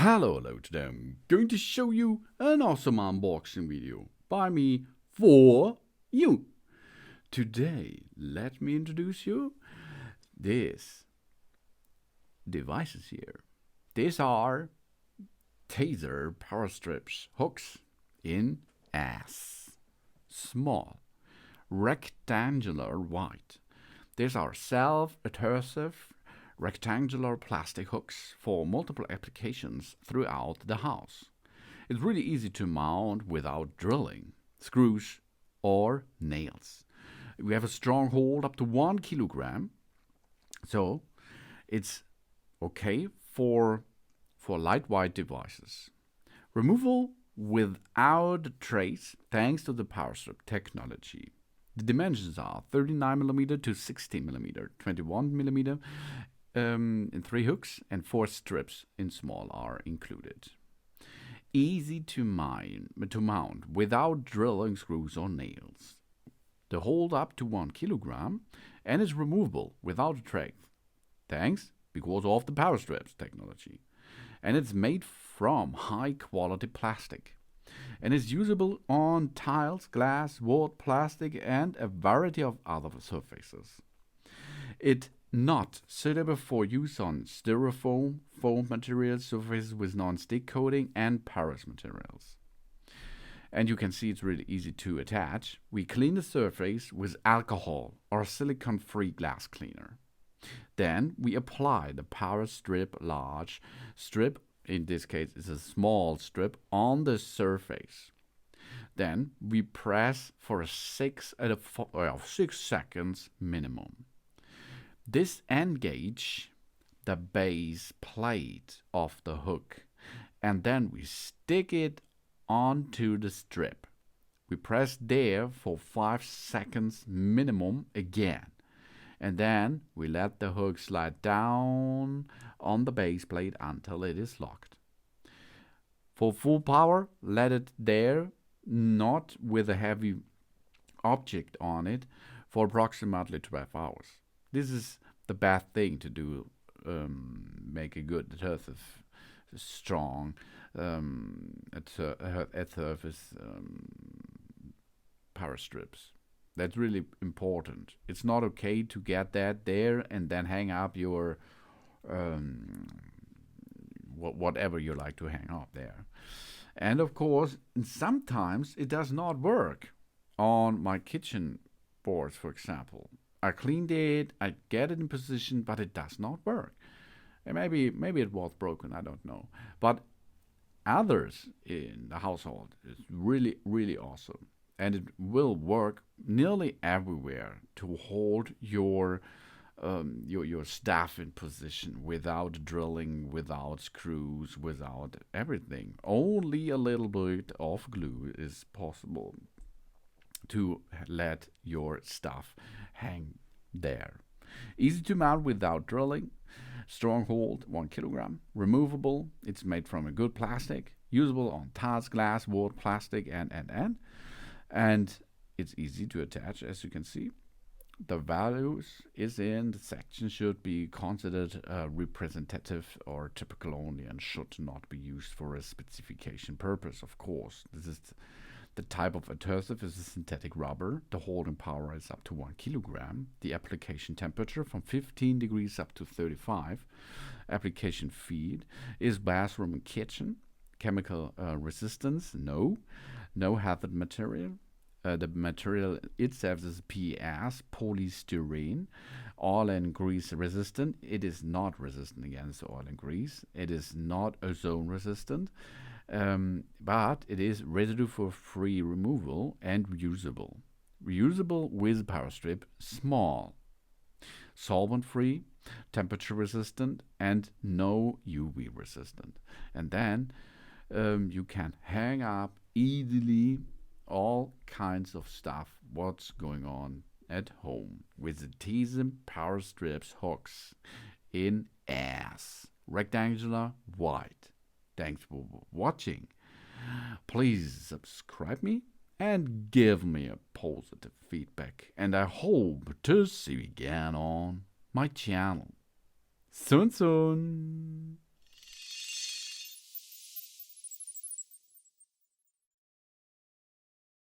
Hello, today I'm going to show you an awesome unboxing video by me for you. Today, let me introduce you these devices here. These are Tesa Powerstrips Hooks S. Small, rectangular white. These are self-adhesive rectangular plastic hooks for multiple applications throughout the house. It's really easy to mount without drilling, screws, or nails. We have a strong hold up to 1 kilogram, so it's okay for lightweight devices. Removal without trace thanks to the Powerstrip technology. The dimensions are 39mm to 60mm, 21mm in 3 hooks, and 4 strips in small are included. Easy to mount without drilling screws or nails. The hold up to 1 kilogram and is removable without a trace. Thanks because of the Powerstrips technology. And it's made from high quality plastic. And is usable on tiles, glass, wood, plastic, and a variety of other surfaces. It's not suitable for use on styrofoam, foam materials, surfaces with non-stick coating, and porous materials. And you can see it's really easy to attach. We clean the surface with alcohol or silicone-free glass cleaner. Then we apply the Powerstrip large strip, in this case it's a small strip, on the surface. Then we press for 6 seconds minimum. This engage the base plate of the hook, and then we stick it onto the strip. We press there for 5 seconds minimum again, and then we let the hook slide down on the base plate until it is locked. For full power, let it there, not with a heavy object on it, for approximately 12 hours. This is the bad thing to do, make a good adhesive, strong adhesive power strips. That's really important. It's not okay to get that there and then hang up your whatever you like to hang up there. And of course, sometimes it does not work on my kitchen boards, for example. I cleaned it, I get it in position, but it does not work. And maybe it was broken, I don't know. But others in the household is really, really awesome. And it will work nearly everywhere to hold your stuff in position without drilling, without screws, without everything. Only a little bit of glue is possible to let your stuff hang there. Easy to mount without drilling. Strong hold, 1 kilogram. Removable. It's made from a good plastic. Usable on tiles, glass, wood, plastic, and it's easy to attach, as you can see. The values is in the section should be considered representative or typical only and should not be used for a specification purpose, of course. This is the type of adhesive is a synthetic rubber. The holding power is up to 1 kilogram. The application temperature from 15 degrees up to 35. Application feed is bathroom and kitchen. Chemical resistance, no. No hazard material. The material itself is PS, polystyrene, oil and grease resistant. It is not resistant against oil and grease. It is not ozone resistant, but it is residue for free removal and reusable. Reusable with Powerstrip, small, solvent free, temperature resistant, and no UV resistant. And then you can hang up easily all kinds of stuff what's going on at home with the Tesa Powerstrips Hooks S, rectangular white. Thanks for watching. Please subscribe me and give me a positive feedback, and I hope to see you again on my channel soon.